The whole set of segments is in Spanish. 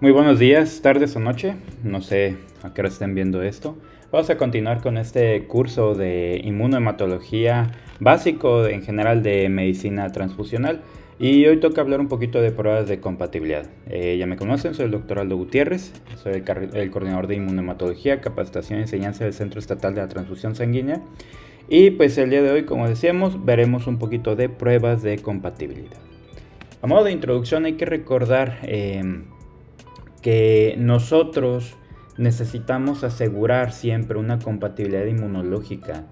Muy buenos días, tardes o noche, no sé a qué hora estén viendo esto. Vamos a continuar con este curso de inmunohematología básico en general de medicina transfusional y hoy toca hablar un poquito de pruebas de compatibilidad. Ya me conocen, soy el doctor Aldo Gutiérrez, soy el coordinador de inmunohematología, capacitación y enseñanza del Centro Estatal de la Transfusión Sanguínea y pues el día de hoy, como decíamos, veremos un poquito de pruebas de compatibilidad. A modo de introducción hay que recordar que nosotros necesitamos asegurar siempre una compatibilidad inmunológica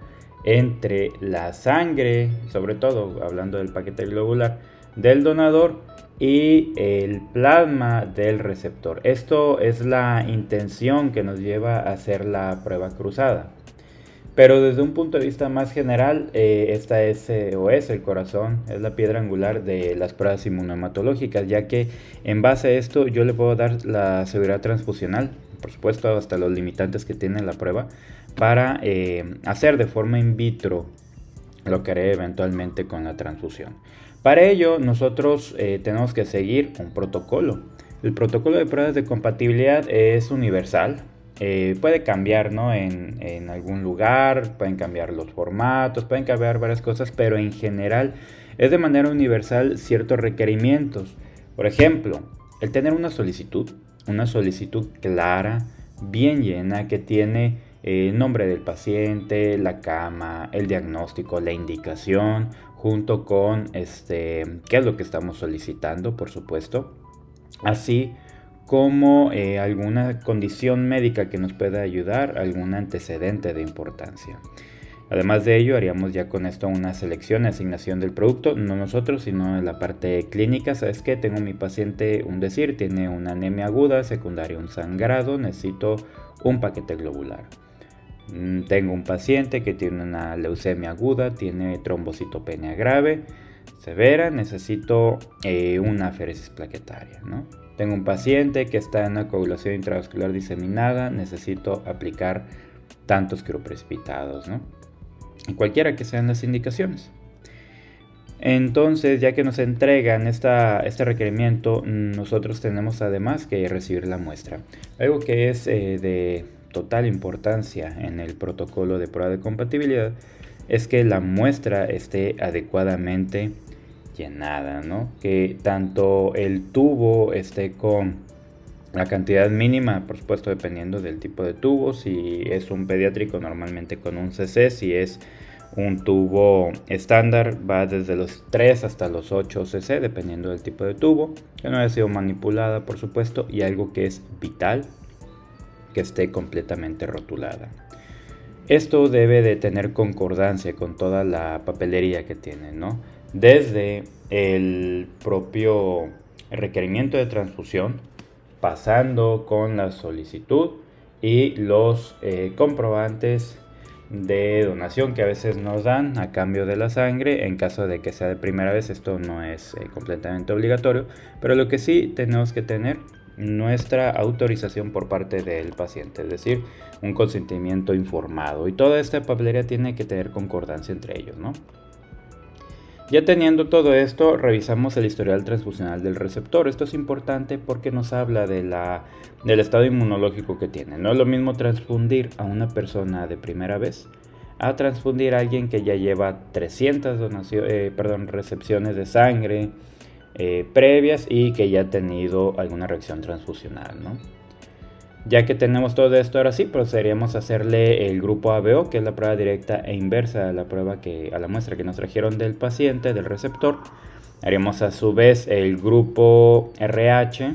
entre la sangre, sobre todo hablando del paquete globular, del donador y el plasma del receptor. Esto es la intención que nos lleva a hacer la prueba cruzada. Pero desde un punto de vista más general, esta es o es el corazón, es la piedra angular de las pruebas inmunohematológicas, ya que en base a esto yo le puedo dar la seguridad transfusional, por supuesto hasta los limitantes que tiene la prueba, para hacer de forma in vitro lo que haré eventualmente con la transfusión. Para ello nosotros tenemos que seguir un protocolo. El protocolo de pruebas de compatibilidad es universal. Puede cambiar, ¿no? en algún lugar, pueden cambiar los formatos, pueden cambiar varias cosas, pero en general es de manera universal ciertos requerimientos. Por ejemplo, el tener una solicitud clara, bien llena, que tiene nombre del paciente, la cama, el diagnóstico, la indicación, junto con qué es lo que estamos solicitando, por supuesto, así como alguna condición médica que nos pueda ayudar, algún antecedente de importancia. Además de ello, haríamos ya con esto una selección y asignación del producto, no nosotros, sino en la parte clínica. ¿Sabes qué? Tengo mi paciente, tiene una anemia aguda, secundaria un sangrado, necesito un paquete globular. Tengo un paciente que tiene una leucemia aguda, tiene trombocitopenia grave, severa, necesito una aféresis plaquetaria, ¿no? Tengo un paciente que está en una coagulación intravascular diseminada, necesito aplicar tantos quiroprecipitados, ¿no? Cualquiera que sean las indicaciones. Entonces, ya que nos entregan este requerimiento, nosotros tenemos además que recibir la muestra. Algo que es de total importancia en el protocolo de prueba de compatibilidad es que la muestra esté adecuadamente llenada, ¿no? Que tanto el tubo esté con la cantidad mínima, por supuesto dependiendo del tipo de tubo, si es un pediátrico normalmente con un cc, si es un tubo estándar va desde los 3 hasta los 8 cc dependiendo del tipo de tubo, que no haya sido manipulada por supuesto, y algo que es vital, que esté completamente rotulada. Esto debe de tener concordancia con toda la papelería que tiene, ¿no? Desde el propio requerimiento de transfusión, pasando con la solicitud y los comprobantes de donación que a veces nos dan a cambio de la sangre. En caso de que sea de primera vez, esto no es completamente obligatorio, pero lo que sí tenemos que tener nuestra autorización por parte del paciente, es decir, un consentimiento informado, y toda esta papelería tiene que tener concordancia entre ellos, ¿no? Ya teniendo todo esto, revisamos el historial transfusional del receptor. Esto es importante porque nos habla del estado inmunológico que tiene. No es lo mismo transfundir a una persona de primera vez a transfundir a alguien que ya lleva 300 recepciones de sangre previas y que ya ha tenido alguna reacción transfusional, ¿no? Ya que tenemos todo esto, ahora sí procederíamos a hacerle el grupo ABO, que es la prueba directa e inversa a la muestra que nos trajeron del paciente, del receptor. Haríamos a su vez el grupo RH,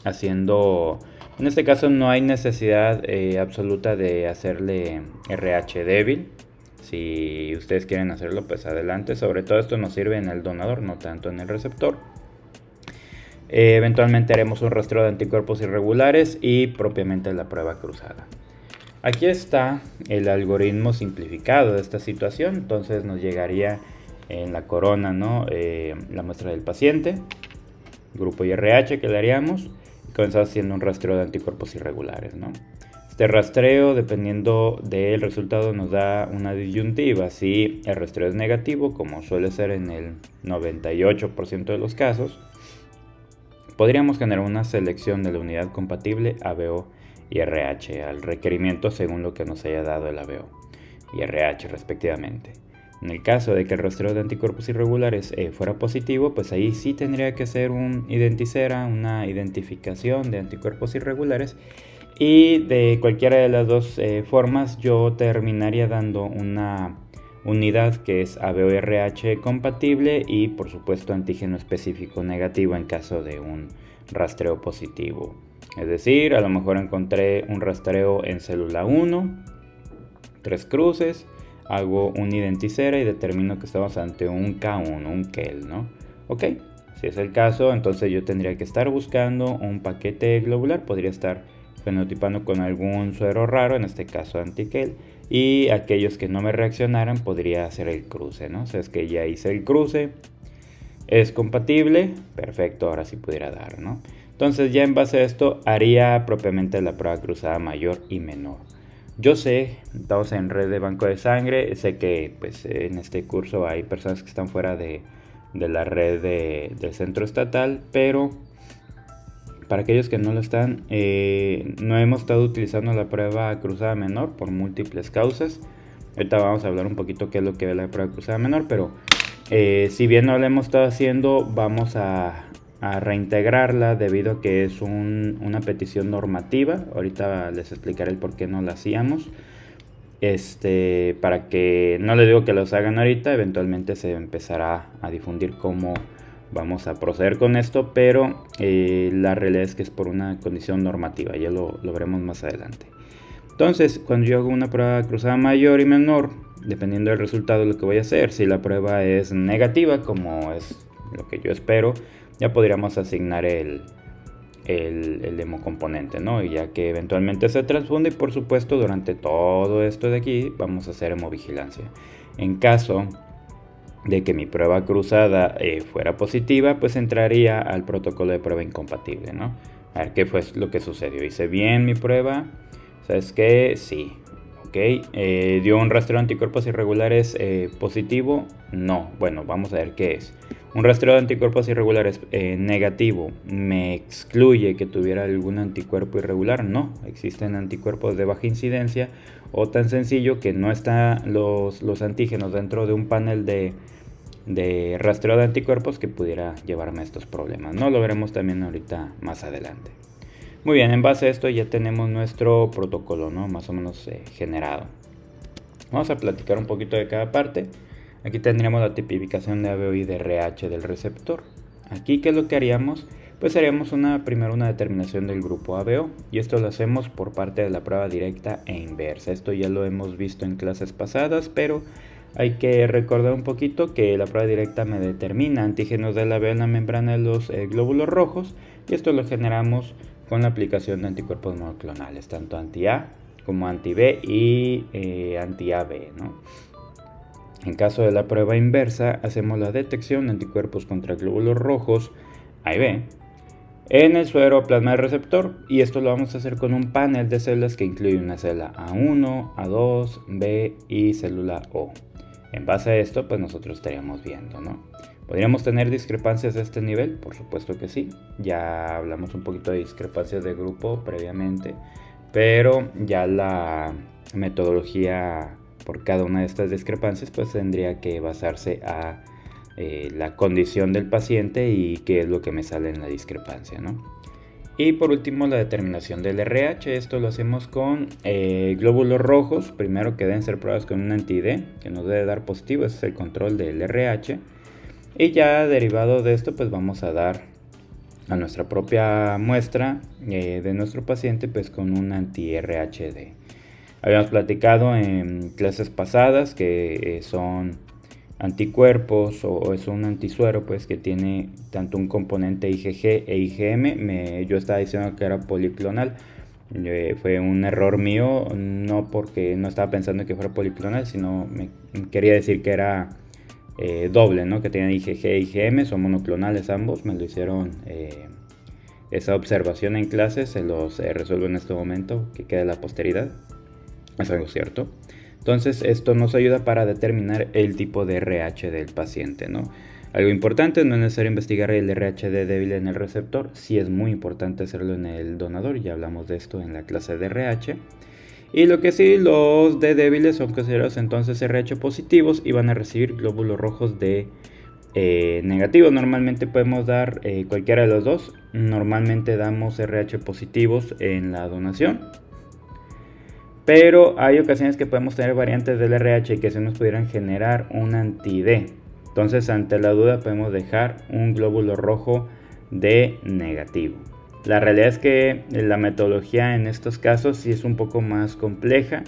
haciendo, en este caso no hay necesidad absoluta de hacerle RH débil. Si ustedes quieren hacerlo, pues adelante. Sobre todo esto nos sirve en el donador, no tanto en el receptor. Eventualmente haremos un rastreo de anticuerpos irregulares y propiamente la prueba cruzada. Aquí está el algoritmo simplificado de esta situación. Entonces nos llegaría en la corona, ¿no? La muestra del paciente, grupo IRH que le haríamos, y comenzamos haciendo un rastreo de anticuerpos irregulares, ¿no? Este rastreo, dependiendo del resultado, nos da una disyuntiva. Si el rastreo es negativo, como suele ser en el 98% de los casos, podríamos generar una selección de la unidad compatible ABO y RH al requerimiento según lo que nos haya dado el ABO y RH respectivamente. En el caso de que el rastreo de anticuerpos irregulares fuera positivo, pues ahí sí tendría que ser un identicera, una identificación de anticuerpos irregulares, y de cualquiera de las dos formas yo terminaría dando una unidad que es ABO-RH compatible y por supuesto antígeno específico negativo en caso de un rastreo positivo. Es decir, a lo mejor encontré un rastreo en célula 1, 3 cruces, hago un identicera y determino que estamos ante un K1, un KEL, ¿no? Ok, si es el caso, entonces yo tendría que estar buscando un paquete globular, podría estar fenotipando con algún suero raro, en este caso anti-KEL, y aquellos que no me reaccionaran podría hacer el cruce, ¿no? O sea, es que ya hice el cruce, es compatible, perfecto, ahora sí pudiera dar, ¿no? Entonces ya en base a esto haría propiamente la prueba cruzada mayor y menor. Yo sé, estamos en red de banco de sangre, sé que pues en este curso hay personas que están fuera de la red del centro estatal, pero para aquellos que no lo están, no hemos estado utilizando la prueba cruzada menor por múltiples causas. Ahorita vamos a hablar un poquito qué es lo que es la prueba cruzada menor, pero si bien no la hemos estado haciendo, vamos a reintegrarla debido a que es una petición normativa. Ahorita les explicaré el por qué no la hacíamos. Para que, no les digo que los hagan ahorita, eventualmente se empezará a difundir cómo vamos a proceder con esto, pero la realidad es que es por una condición normativa, ya lo veremos más adelante. Entonces, cuando yo hago una prueba cruzada mayor y menor, dependiendo del resultado de lo que voy a hacer, si la prueba es negativa, como es lo que yo espero, ya podríamos asignar el hemocomponente, ¿no? Y ya que eventualmente se transfunde, y por supuesto durante todo esto de aquí vamos a hacer hemovigilancia. En caso de que mi prueba cruzada fuera positiva, pues entraría al protocolo de prueba incompatible, ¿no? A ver qué fue lo que sucedió. Hice bien mi prueba, ¿sabes qué? Sí. Ok, ¿dio un rastreo de anticuerpos irregulares positivo? No. Bueno, vamos a ver qué es. Un rastreo de anticuerpos irregulares negativo, ¿me excluye que tuviera algún anticuerpo irregular? No, existen anticuerpos de baja incidencia, o tan sencillo que no están los antígenos dentro de un panel de rastreo de anticuerpos que pudiera llevarme a estos problemas, ¿no? Lo veremos también ahorita más adelante. Muy bien, en base a esto ya tenemos nuestro protocolo, ¿no? Más o menos generado. Vamos a platicar un poquito de cada parte. Aquí tendríamos la tipificación de ABO y de RH del receptor. Aquí, ¿qué es lo que haríamos? Pues haríamos primero una determinación del grupo ABO, y esto lo hacemos por parte de la prueba directa e inversa. Esto ya lo hemos visto en clases pasadas, pero hay que recordar un poquito que la prueba directa me determina antígenos del ABO en la membrana de los glóbulos rojos, y esto lo generamos con la aplicación de anticuerpos monoclonales, tanto anti-A como anti-B y anti-AB, ¿no? En caso de la prueba inversa, hacemos la detección de anticuerpos contra glóbulos rojos A y B en el suero plasma del receptor, y esto lo vamos a hacer con un panel de células que incluye una célula A1, A2, B y célula O. En base a esto, pues nosotros estaríamos viendo, ¿no? ¿Podríamos tener discrepancias a este nivel? Por supuesto que sí. Ya hablamos un poquito de discrepancias de grupo previamente, pero ya la metodología por cada una de estas discrepancias pues tendría que basarse a la condición del paciente y qué es lo que me sale en la discrepancia, ¿no? Y por último, la determinación del RH. Esto lo hacemos con glóbulos rojos, primero, que deben ser probados con un anti-D que nos debe dar positivo. Ese es el control del RH. Y ya derivado de esto, pues vamos a dar a nuestra propia muestra de nuestro paciente pues con un anti-RHD. Habíamos platicado en clases pasadas que son anticuerpos o es un antisuero pues que tiene tanto un componente IgG e IgM. Yo estaba diciendo que era policlonal. Fue un error mío, no porque no estaba pensando que fuera policlonal, sino me quería decir que era doble, ¿no? Que tienen IgG e IgM, son monoclonales ambos. Me lo hicieron esa observación en clase, se los resuelvo en este momento, que quede la posteridad. Es algo cierto. Entonces esto nos ayuda para determinar el tipo de RH del paciente, ¿no? Algo importante, no es necesario investigar el RH débil en el receptor, sí es muy importante hacerlo en el donador, ya hablamos de esto en la clase de RH. Y lo que sí, los D débiles son considerados entonces RH positivos y van a recibir glóbulos rojos de negativos. Normalmente podemos dar cualquiera de los dos. Normalmente damos RH positivos en la donación, pero hay ocasiones que podemos tener variantes del RH que se nos pudieran generar un anti-D. Entonces, ante la duda podemos dejar un glóbulo rojo de negativo. La realidad es que la metodología en estos casos sí es un poco más compleja.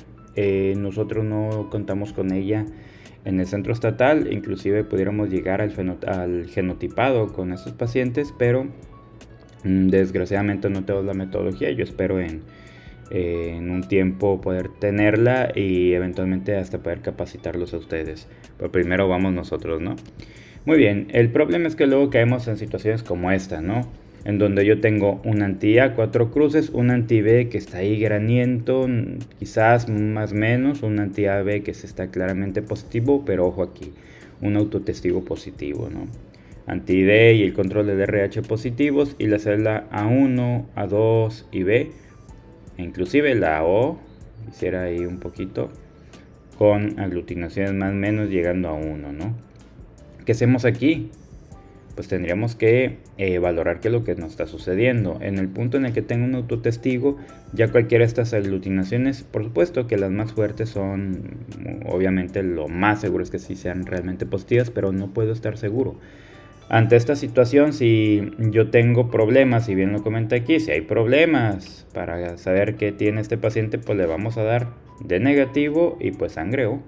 Nosotros no contamos con ella en el centro estatal, inclusive pudiéramos llegar al genotipado con estos pacientes, pero desgraciadamente no tengo la metodología. Yo espero en un tiempo poder tenerla y eventualmente hasta poder capacitarlos a ustedes. Pero primero vamos nosotros, ¿no? Muy bien, el problema es que luego caemos en situaciones como esta, ¿no? En donde yo tengo un anti-A, 4 cruces, un anti-B que está ahí graniento, quizás más o menos, un anti-AB que se está claramente positivo, pero ojo aquí, un autotestigo positivo, ¿no? Anti-D y el control del RH positivos, y la célula A1, A2 y B, inclusive la O, hiciera ahí un poquito, con aglutinaciones más o menos llegando a 1, ¿no? ¿Qué hacemos aquí? Pues tendríamos que valorar qué es lo que nos está sucediendo. En el punto en el que tengo un autotestigo, ya cualquiera de estas aglutinaciones, por supuesto que las más fuertes son, obviamente lo más seguro es que sí sean realmente positivas, pero no puedo estar seguro. Ante esta situación, si yo tengo problemas, si bien lo comenta aquí, si hay problemas para saber qué tiene este paciente, pues le vamos a dar de negativo y pues sangre O.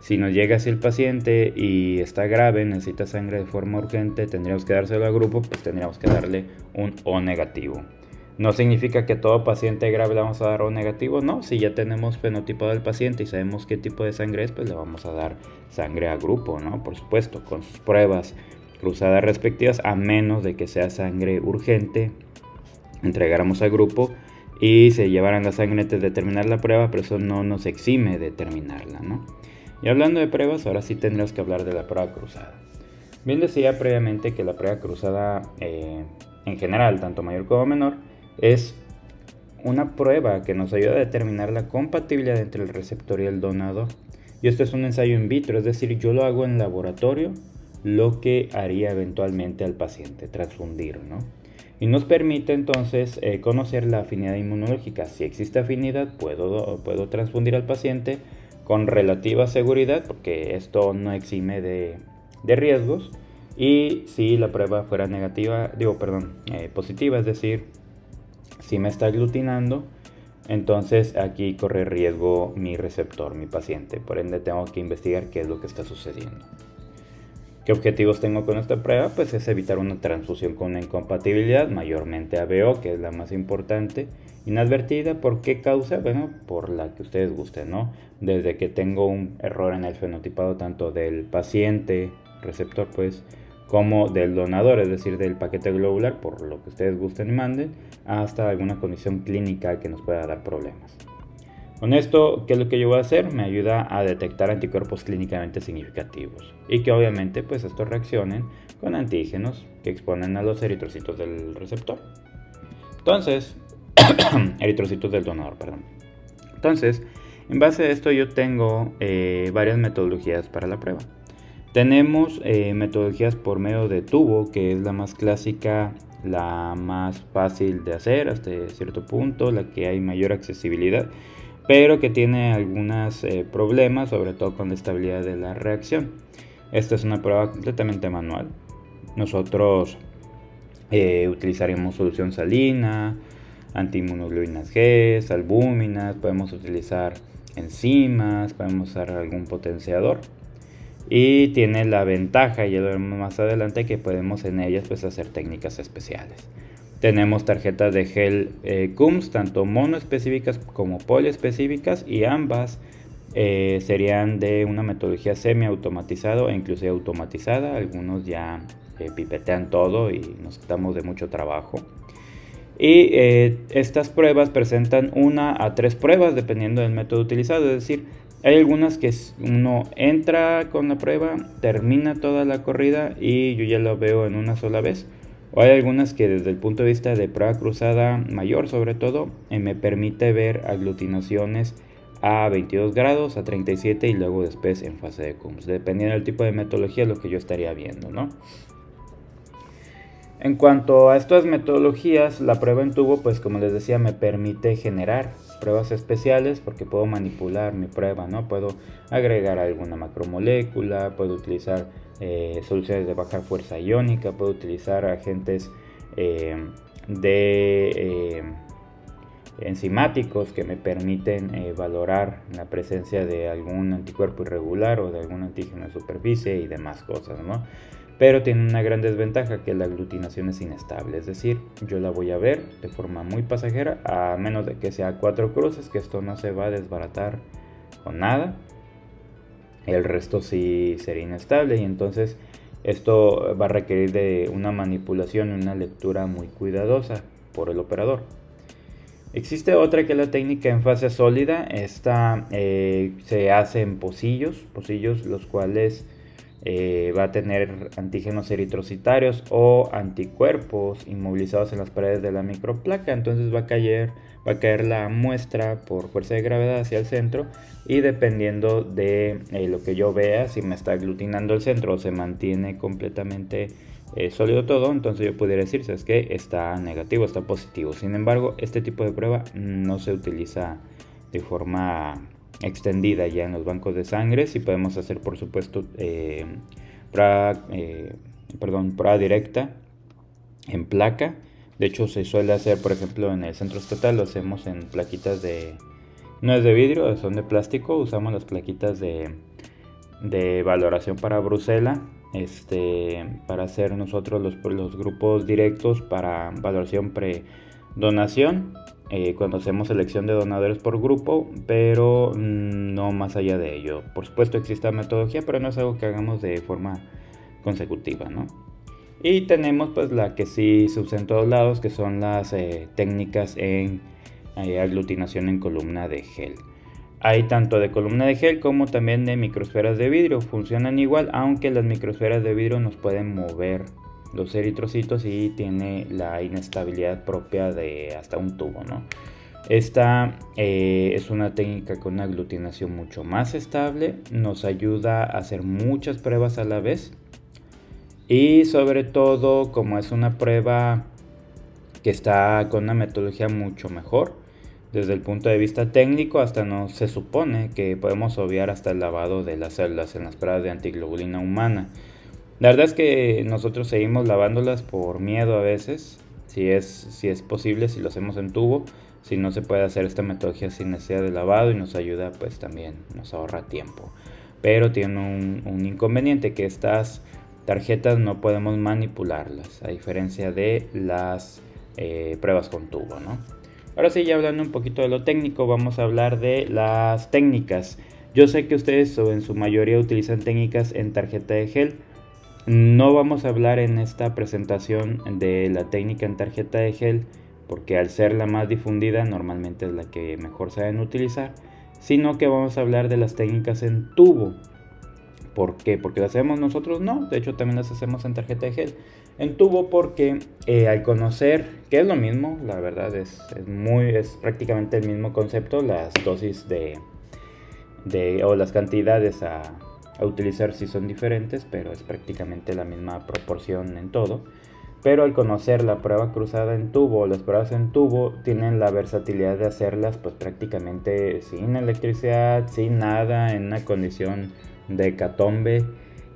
Si nos llega así el paciente y está grave, necesita sangre de forma urgente, tendríamos que dárselo al grupo, pues tendríamos que darle un O negativo. No significa que a todo paciente grave le vamos a dar O negativo, no. Si ya tenemos fenotipado al paciente y sabemos qué tipo de sangre es, pues le vamos a dar sangre a grupo, ¿no? Por supuesto, con sus pruebas cruzadas respectivas, a menos de que sea sangre urgente, entregáramos al grupo y se llevaran la sangre antes de terminar la prueba, pero eso no nos exime de terminarla, ¿no? Y hablando de pruebas, ahora sí tendremos que hablar de la prueba cruzada. Bien decía previamente que la prueba cruzada en general, tanto mayor como menor, es una prueba que nos ayuda a determinar la compatibilidad entre el receptor y el donador. Y esto es un ensayo in vitro, es decir, yo lo hago en laboratorio, lo que haría eventualmente al paciente, transfundir, ¿no? Y nos permite entonces conocer la afinidad inmunológica. Si existe afinidad, puedo transfundir al paciente con relativa seguridad, porque esto no exime de riesgos. Y si la prueba fuera positiva, es decir, si me está aglutinando, entonces aquí corre riesgo mi receptor, mi paciente. Por ende tengo que investigar qué es lo que está sucediendo. ¿Qué objetivos tengo con esta prueba? Pues es evitar una transfusión con una incompatibilidad, mayormente ABO, que es la más importante, inadvertida. ¿Por qué causa? Bueno, por la que ustedes gusten, ¿no? Desde que tengo un error en el fenotipado tanto del paciente, receptor, pues, como del donador, es decir, del paquete globular, por lo que ustedes gusten y manden, hasta alguna condición clínica que nos pueda dar problemas. Con esto, ¿qué es lo que yo voy a hacer? Me ayuda a detectar anticuerpos clínicamente significativos y que obviamente pues estos reaccionen con antígenos que exponen a los eritrocitos del receptor. Entonces, eritrocitos del donador, perdón. Entonces, en base a esto yo tengo varias metodologías para la prueba. Tenemos metodologías por medio de tubo, que es la más clásica, la más fácil de hacer hasta cierto punto, la que hay mayor accesibilidad, pero que tiene algunos problemas, sobre todo con la estabilidad de la reacción. Esta es una prueba completamente manual. Nosotros utilizaremos solución salina, antiinmunoglobulinas G, albúminas, podemos utilizar enzimas, podemos usar algún potenciador. Y tiene la ventaja, ya lo veremos más adelante, que podemos en ellas pues hacer técnicas especiales. Tenemos tarjetas de gel CUMS, tanto monoespecíficas como poliespecíficas, y ambas serían de una metodología semiautomatizada o inclusive automatizada. Algunos ya pipetean todo y nos quitamos de mucho trabajo. Y estas pruebas presentan 1 a 3 pruebas dependiendo del método utilizado, es decir, Hay algunas que uno entra con la prueba, termina toda la corrida y yo ya lo veo en una sola vez. O hay algunas que desde el punto de vista de prueba cruzada mayor sobre todo, me permite ver aglutinaciones a 22 grados, a 37 y luego después en fase de Coombs. Dependiendo del tipo de metodología es lo que yo estaría viendo, ¿no? En cuanto a estas metodologías, la prueba en tubo, pues como les decía, me permite generar pruebas especiales porque puedo manipular mi prueba, ¿no? Puedo agregar alguna macromolécula, puedo utilizar soluciones de baja fuerza iónica, puedo utilizar agentes de enzimáticos que me permiten valorar la presencia de algún anticuerpo irregular o de algún antígeno de superficie y demás cosas, ¿no? Pero tiene una gran desventaja, que la aglutinación es inestable, es decir, yo la voy a ver de forma muy pasajera, a menos de que sea 4 cruces, que esto no se va a desbaratar con nada. El resto sí sería inestable y entonces esto va a requerir de una manipulación y una lectura muy cuidadosa por el operador. Existe otra que es la técnica en fase sólida. Esta se hace en pocillos los cuales va a tener antígenos eritrocitarios o anticuerpos inmovilizados en las paredes de la microplaca. Entonces va a caer la muestra por fuerza de gravedad hacia el centro y dependiendo de lo que yo vea, si me está aglutinando el centro o se mantiene completamente sólido todo, entonces yo pudiera decir, ¿sabes qué? Está negativo, está positivo. Sin embargo, este tipo de prueba no se utiliza de forma extendida ya en los bancos de sangre. Sí podemos hacer, por supuesto, prueba directa en placa. De hecho, se suele hacer, por ejemplo, en el centro estatal, lo hacemos en plaquitas no es de vidrio, son de plástico. Usamos las plaquitas de valoración para Brucela, para hacer nosotros los grupos directos para valoración pre-donación, cuando hacemos selección de donadores por grupo, pero no más allá de ello. Por supuesto existe la metodología, pero no es algo que hagamos de forma consecutiva, ¿no? Y tenemos pues la que sí se usa en todos lados, que son las técnicas en aglutinación en columna de gel. Hay tanto de columna de gel como también de microesferas de vidrio. Funcionan igual, aunque las microesferas de vidrio nos pueden mover los eritrocitos y tiene la inestabilidad propia de hasta un tubo, ¿no? Esta es una técnica con una aglutinación mucho más estable. Nos ayuda a hacer muchas pruebas a la vez. Y sobre todo, como es una prueba que está con una metodología mucho mejor, desde el punto de vista técnico, hasta no se supone que podemos obviar hasta el lavado de las células en las pruebas de antiglobulina humana. La verdad es que nosotros seguimos lavándolas por miedo a veces, si es posible, si lo hacemos en tubo. Si no, se puede hacer esta metodología sin necesidad de lavado y nos ayuda, pues también nos ahorra tiempo. Pero tiene un inconveniente, que estas tarjetas no podemos manipularlas, a diferencia de las pruebas con tubo, ¿no? Ahora sí, ya hablando un poquito de lo técnico, vamos a hablar de las técnicas. Yo sé que ustedes en su mayoría utilizan técnicas en tarjeta de gel. No vamos a hablar en esta presentación de la técnica en tarjeta de gel, porque al ser la más difundida normalmente es la que mejor saben utilizar, sino que vamos a hablar de las técnicas en tubo. ¿Por qué? Porque las hacemos nosotros, no, de hecho también las hacemos en tarjeta de gel. En tubo porque al conocer que es lo mismo, la verdad es prácticamente el mismo concepto, las dosis o las cantidades a utilizar sí son diferentes, pero es prácticamente la misma proporción en todo. Pero al conocer la prueba cruzada en tubo, las pruebas en tubo tienen la versatilidad de hacerlas pues prácticamente sin electricidad, sin nada, en una condición de hecatombe,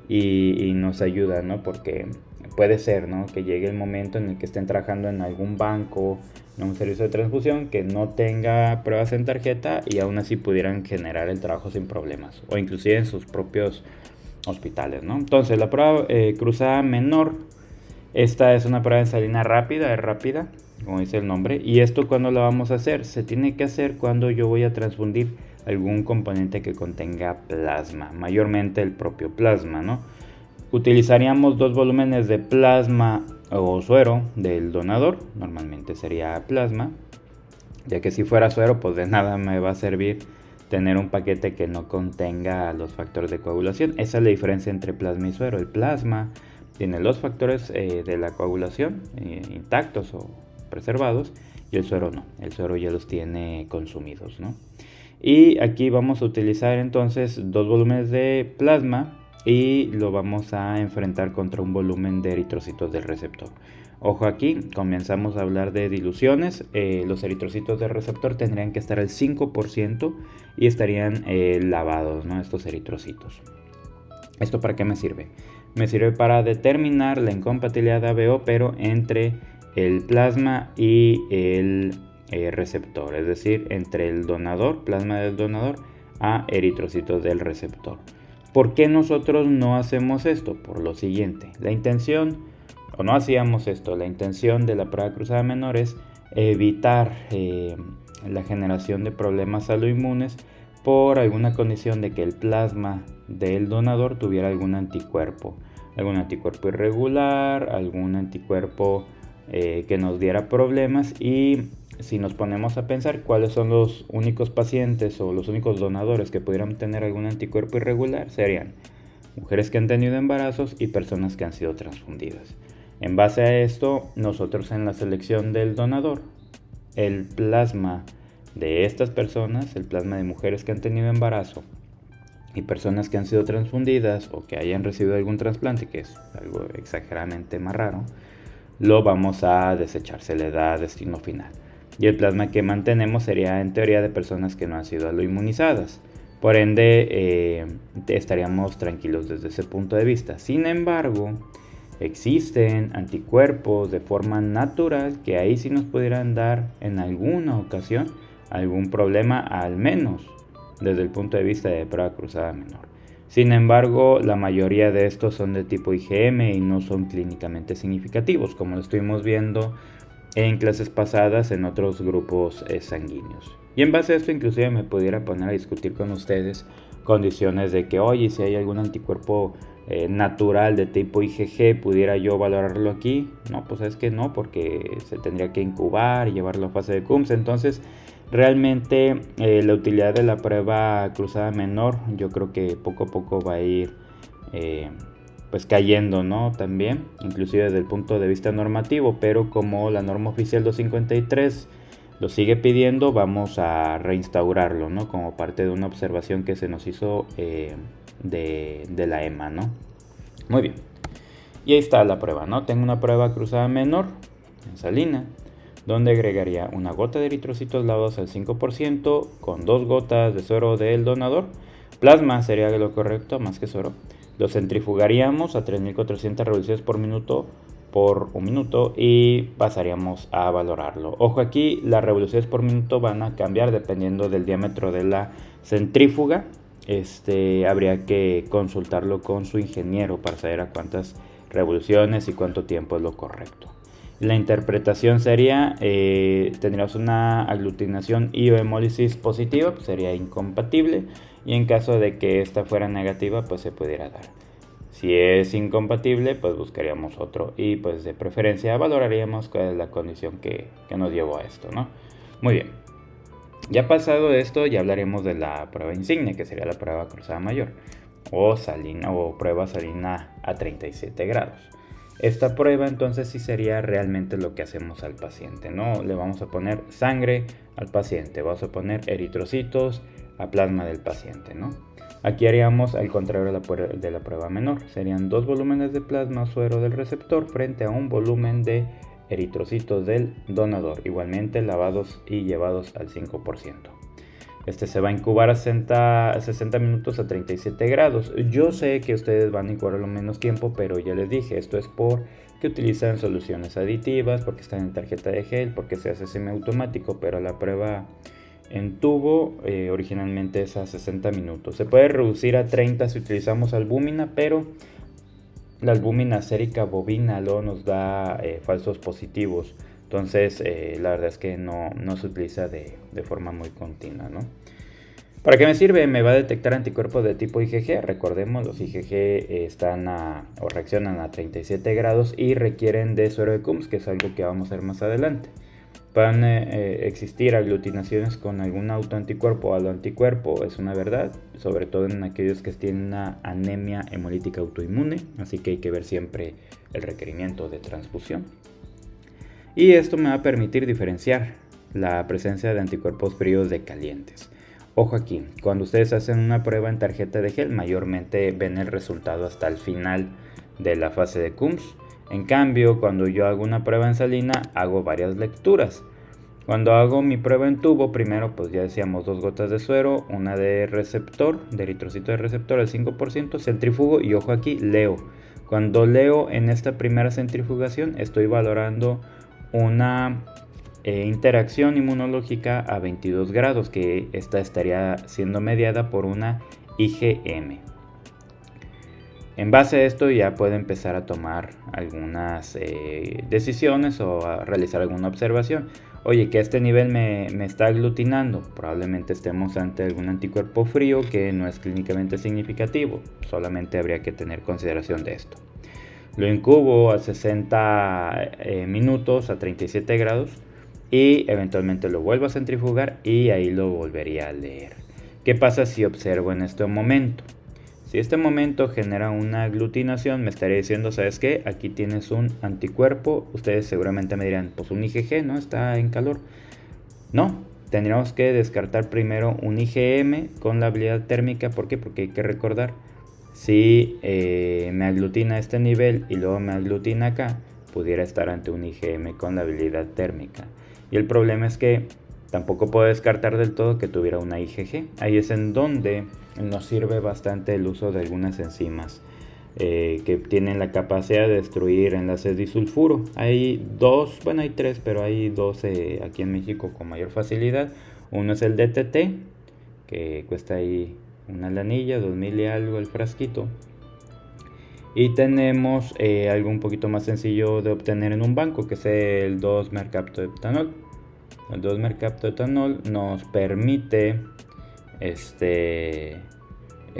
y nos ayuda, ¿no? Porque puede ser, ¿no?, que llegue el momento en el que estén trabajando en algún banco, en un servicio de transfusión que no tenga pruebas en tarjeta y aún así pudieran generar el trabajo sin problemas, o inclusive en sus propios hospitales, ¿no? Entonces la prueba cruzada menor, esta es una prueba de salina rápida, es rápida, como dice el nombre. Y esto, ¿cuándo la vamos a hacer? Se tiene que hacer cuando yo voy a transfundir algún componente que contenga plasma, mayormente el propio plasma, ¿no? Utilizaríamos 2 volúmenes de plasma o suero del donador, normalmente sería plasma, ya que si fuera suero pues de nada me va a servir tener un paquete que no contenga los factores de coagulación. Esa es la diferencia entre plasma y suero. El plasma tiene los factores de la coagulación intactos o preservados, y el suero no. El suero ya los tiene consumidos, ¿no? Y aquí vamos a utilizar entonces 2 volúmenes de plasma y lo vamos a enfrentar contra un volumen de eritrocitos del receptor. Ojo, aquí comenzamos a hablar de diluciones. Los eritrocitos del receptor tendrían que estar al 5% y estarían lavados, ¿no? Estos eritrocitos. ¿Esto para qué me sirve? Me sirve para determinar la incompatibilidad de ABO, pero entre el plasma y el receptor, es decir, entre el donador, plasma del donador, a eritrocitos del receptor. ¿Por qué nosotros no hacemos esto? Por lo siguiente, la intención, o no hacíamos esto, la intención de la prueba cruzada menor es evitar la generación de problemas aloinmunes por alguna condición de que el plasma del donador tuviera algún anticuerpo irregular, algún anticuerpo que nos diera problemas. Y si nos ponemos a pensar cuáles son los únicos pacientes o los únicos donadores que pudieran tener algún anticuerpo irregular, serían mujeres que han tenido embarazos y personas que han sido transfundidas. En base a esto, nosotros en la selección del donador, el plasma de estas personas, el plasma de mujeres que han tenido embarazo y personas que han sido transfundidas o que hayan recibido algún trasplante, que es algo exageradamente más raro, lo vamos a desechar, se le da destino final. Y el plasma que mantenemos sería en teoría de personas que no han sido aloinmunizadas. Por ende, estaríamos tranquilos desde ese punto de vista. Sin embargo, existen anticuerpos de forma natural que ahí sí nos pudieran dar en alguna ocasión algún problema, al menos desde el punto de vista de prueba cruzada menor. Sin embargo, la mayoría de estos son de tipo IgM y no son clínicamente significativos, como lo estuvimos viendo en clases pasadas en otros grupos sanguíneos. Y en base a esto inclusive me pudiera poner a discutir con ustedes condiciones de que, oye, si hay algún anticuerpo natural de tipo IgG, ¿pudiera yo valorarlo aquí? No, pues es que no, porque se tendría que incubar y llevarlo a fase de Coombs. Entonces, realmente la utilidad de la prueba cruzada menor, yo creo que poco a poco va a ir pues cayendo, ¿no? También, inclusive desde el punto de vista normativo, pero como la norma oficial 253 lo sigue pidiendo, vamos a reinstaurarlo, ¿no? Como parte de una observación que se nos hizo de la EMA, ¿no? Muy bien. Y ahí está la prueba, ¿no? Tengo una prueba cruzada menor en salina, donde agregaría una gota de eritrocitos lavados al 5% con 2 gotas de suero del donador. Plasma sería lo correcto, más que suero. Lo centrifugaríamos a 3400 revoluciones por minuto un minuto y pasaríamos a valorarlo. Ojo, aquí las revoluciones por minuto van a cambiar dependiendo del diámetro de la centrífuga. Habría que consultarlo con su ingeniero para saber a cuántas revoluciones y cuánto tiempo es lo correcto. La interpretación sería, tendríamos una aglutinación y o hemólisis positiva, pues sería incompatible, y en caso de que esta fuera negativa, pues se pudiera dar. Si es incompatible, pues buscaríamos otro y pues de preferencia valoraríamos cuál es la condición que nos llevó a esto, ¿no? Muy bien. Ya pasado esto, ya hablaremos de la prueba insignia, que sería la prueba cruzada mayor o salina o prueba salina a 37 grados. Esta prueba entonces sí sería realmente lo que hacemos al paciente, ¿no? Le vamos a poner sangre al paciente, vamos a poner eritrocitos a plasma del paciente, ¿no? Aquí haríamos al contrario de la prueba menor. Serían 2 volúmenes de plasma suero del receptor frente a un volumen de eritrocitos del donador, igualmente lavados y llevados al 5%. Se va a incubar a 60 minutos a 37 grados. Yo sé que ustedes van a incubarlo menos tiempo, pero ya les dije, esto es porque utilizan soluciones aditivas, porque están en tarjeta de gel, porque se hace semiautomático, pero la prueba en tubo originalmente es a 60 minutos. Se puede reducir a 30 si utilizamos albúmina, pero la albúmina sérica bovina luego nos da falsos positivos. Entonces la verdad es que no se utiliza de forma muy continua, ¿no? ¿Para qué me sirve? Me va a detectar anticuerpos de tipo IgG. Recordemos, los IgG reaccionan a 37 grados y requieren de suero de Coombs, que es algo que vamos a ver más adelante. Pueden existir aglutinaciones con algún autoanticuerpo o aloanticuerpo, es una verdad, sobre todo en aquellos que tienen una anemia hemolítica autoinmune, así que hay que ver siempre el requerimiento de transfusión. Y esto me va a permitir diferenciar la presencia de anticuerpos fríos de calientes. Ojo aquí, cuando ustedes hacen una prueba en tarjeta de gel, mayormente ven el resultado hasta el final de la fase de Coombs. En cambio, cuando yo hago una prueba en salina, hago varias lecturas. Cuando hago mi prueba en tubo, primero pues ya decíamos 2 gotas de suero, una de receptor, de eritrocito de receptor al 5%, centrifugo y ojo aquí, leo. Cuando leo en esta primera centrifugación estoy valorando una interacción inmunológica a 22 grados, que esta estaría siendo mediada por una IgM. En base a esto ya puedo empezar a tomar algunas decisiones o a realizar alguna observación. Oye, que este nivel me está aglutinando. Probablemente estemos ante algún anticuerpo frío que no es clínicamente significativo. Solamente habría que tener consideración de esto. Lo incubo a 60 minutos a 37 grados y eventualmente lo vuelvo a centrifugar y ahí lo volvería a leer. ¿Qué pasa si observo en este momento? Si este momento genera una aglutinación, me estaría diciendo, ¿sabes qué? Aquí tienes un anticuerpo. Ustedes seguramente me dirán, pues un IgG, ¿no? Está en calor. No, tendríamos que descartar primero un IgM con la habilidad térmica. ¿Por qué? Porque hay que recordar, si me aglutina a este nivel y luego me aglutina acá, pudiera estar ante un IgM con la habilidad térmica. Y el problema es que tampoco puedo descartar del todo que tuviera una IgG. Ahí es en donde nos sirve bastante el uso de algunas enzimas que tienen la capacidad de destruir enlaces disulfuro. Hay dos, bueno hay tres, pero hay dos aquí en México con mayor facilidad. Uno es el DTT, que cuesta ahí una lanilla, 2000 y algo el frasquito. Y tenemos algo un poquito más sencillo de obtener en un banco, que es el 2-mercaptoetanol. El 2-mercaptoetanol nos permite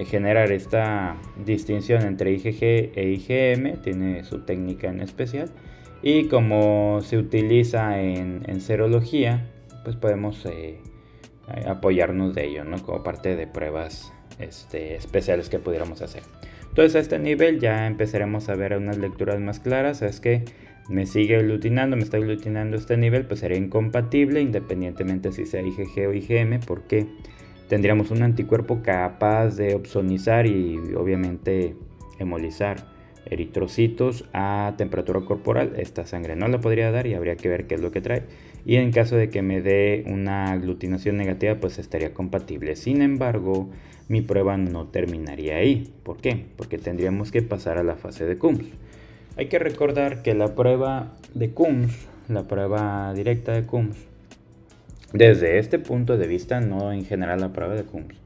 generar esta distinción entre IgG e IgM, tiene su técnica en especial, y como se utiliza en serología, pues podemos apoyarnos de ello, ¿no? Como parte de pruebas especiales que pudiéramos hacer. Entonces a este nivel ya empezaremos a ver unas lecturas más claras. Es que me sigue aglutinando, me está aglutinando este nivel, pues sería incompatible independientemente si sea IgG o IgM, porque tendríamos un anticuerpo capaz de opsonizar y obviamente hemolizar eritrocitos a temperatura corporal. Esta sangre no la podría dar y habría que ver qué es lo que trae. Y en caso de que me dé una aglutinación negativa, pues estaría compatible. Sin embargo, mi prueba no terminaría ahí. ¿Por qué? Porque tendríamos que pasar a la fase de Coombs. Hay que recordar que la prueba de Coombs, la prueba directa de Coombs, desde este punto de vista, no en general la prueba de Coombs,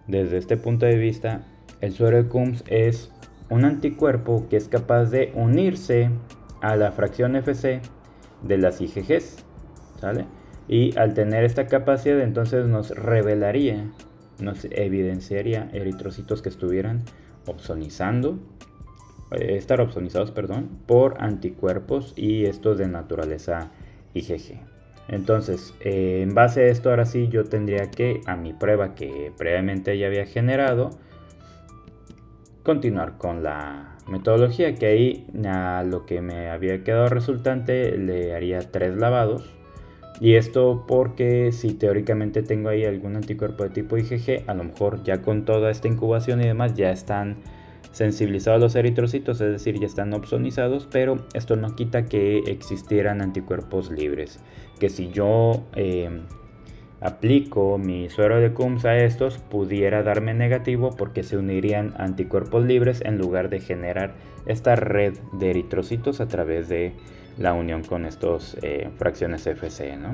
desde este punto de vista, el suero de Coombs es un anticuerpo que es capaz de unirse a la fracción FC de las IgGs, ¿sale? Y al tener esta capacidad, entonces nos revelaría, nos evidenciaría eritrocitos que estuvieran estar opsonizados, por anticuerpos, y estos de naturaleza IgG. Entonces, en base a esto, ahora sí yo tendría que, a mi prueba que previamente ya había generado, continuar con la metodología, que ahí a lo que me había quedado resultante le haría 3 lavados. Y esto porque si teóricamente tengo ahí algún anticuerpo de tipo IgG, a lo mejor ya con toda esta incubación y demás ya están sensibilizados los eritrocitos, es decir, ya están opsonizados, pero esto no quita que existieran anticuerpos libres, que si yo aplico mi suero de Coombs a estos, pudiera darme negativo porque se unirían anticuerpos libres en lugar de generar esta red de eritrocitos a través de la unión con estos fracciones FC, ¿no?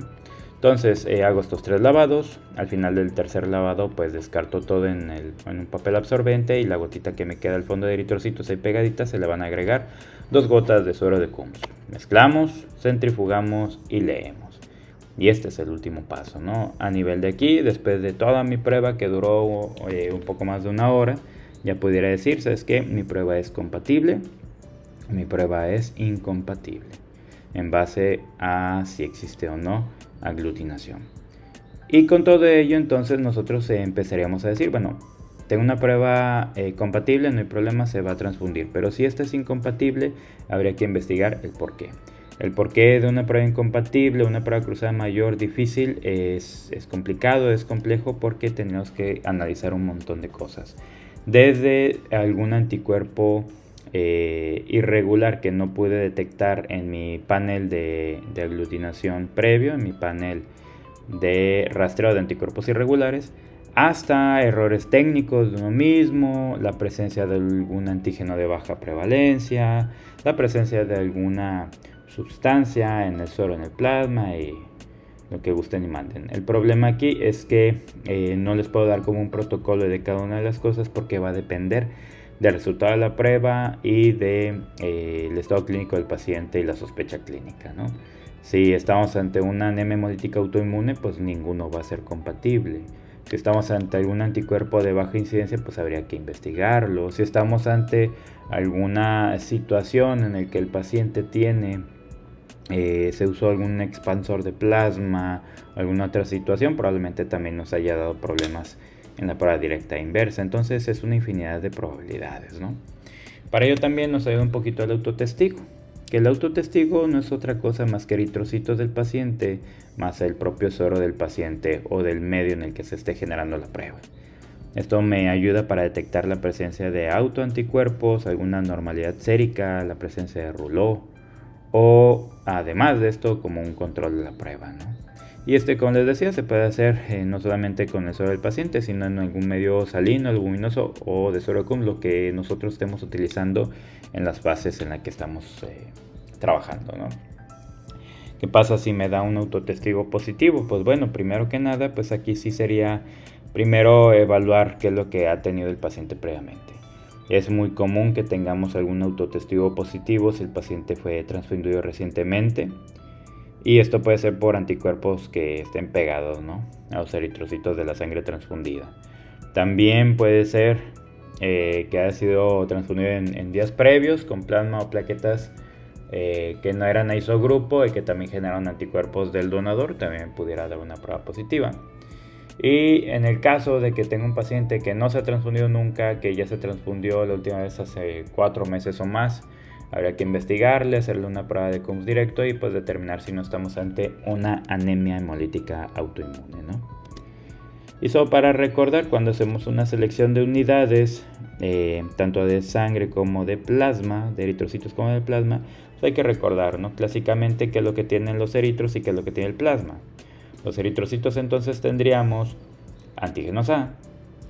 Entonces hago estos 3 lavados. Al final del tercer lavado pues descarto todo en un papel absorbente, y la gotita que me queda al fondo de eritrocitos ahí pegadita se le van a agregar 2 gotas de suero de Coombs. Mezclamos, centrifugamos y leemos. Y este es el último paso, ¿no? A nivel de aquí, después de toda mi prueba que duró un poco más de 1 hora, ya pudiera decir, ¿sabes qué? Mi prueba es compatible, mi prueba es incompatible. en base a si existe o no aglutinación. Y con todo ello, entonces nosotros empezaríamos a decir, bueno, tengo una prueba compatible, no hay problema, se va a transfundir. Pero si esta es incompatible, habría que investigar el por qué. El porqué de una prueba incompatible, una prueba cruzada mayor difícil, es complicado, es complejo, porque tenemos que analizar un montón de cosas. Desde algún anticuerpo irregular que no pude detectar en mi panel de aglutinación previo, en mi panel de rastreo de anticuerpos irregulares, hasta errores técnicos de uno mismo, la presencia de algún antígeno de baja prevalencia, la presencia de alguna sustancia en el suero, en el plasma y lo que gusten y manden. El problema aquí es que no les puedo dar como un protocolo de cada una de las cosas, porque va a depender del resultado de la prueba y del estado clínico del paciente y la sospecha clínica, ¿no? Si estamos ante una anemia hemolítica autoinmune, pues ninguno va a ser compatible. Si estamos ante algún anticuerpo de baja incidencia, pues habría que investigarlo. Si estamos ante alguna situación en la que el paciente tiene, se usó algún expansor de plasma, alguna otra situación, probablemente también nos haya dado problemas en la prueba directa e inversa. Entonces es una infinidad de probabilidades, ¿no? Para ello también nos ayuda un poquito el autotestigo, que el autotestigo no es otra cosa más que eritrocitos del paciente más el propio suero del paciente o del medio en el que se esté generando la prueba. Esto me ayuda para detectar la presencia de autoanticuerpos, alguna normalidad sérica, la presencia de rouleau, o además de esto como un control de la prueba, ¿no? Y como les decía, se puede hacer no solamente con el suero del paciente, sino en algún medio salino, albuminoso o de suero con lo que nosotros estemos utilizando en las fases en las que estamos trabajando, ¿no? ¿Qué pasa si me da un autotestigo positivo? Pues bueno, primero que nada, pues aquí sí sería primero evaluar qué es lo que ha tenido el paciente previamente. Es muy común que tengamos algún autotestigo positivo si el paciente fue transfundido recientemente. Y esto puede ser por anticuerpos que estén pegados, ¿no?, a los eritrocitos de la sangre transfundida. También puede ser que haya sido transfundido en días previos con plasma o plaquetas que no eran isogrupo y que también generaron anticuerpos del donador. También pudiera dar una prueba positiva. Y en el caso de que tenga un paciente que no se ha transfundido nunca, que ya se transfundió la última vez hace 4 meses o más, habría que investigarle, hacerle una prueba de CUMS directo y pues determinar si no estamos ante una anemia hemolítica autoinmune, ¿no? Y solo para recordar, cuando hacemos una selección de unidades, tanto de sangre como de plasma, de eritrocitos como de plasma, pues hay que recordar, ¿no?, clásicamente qué es lo que tienen los eritros y qué es lo que tiene el plasma. Los eritrocitos entonces tendríamos antígenos A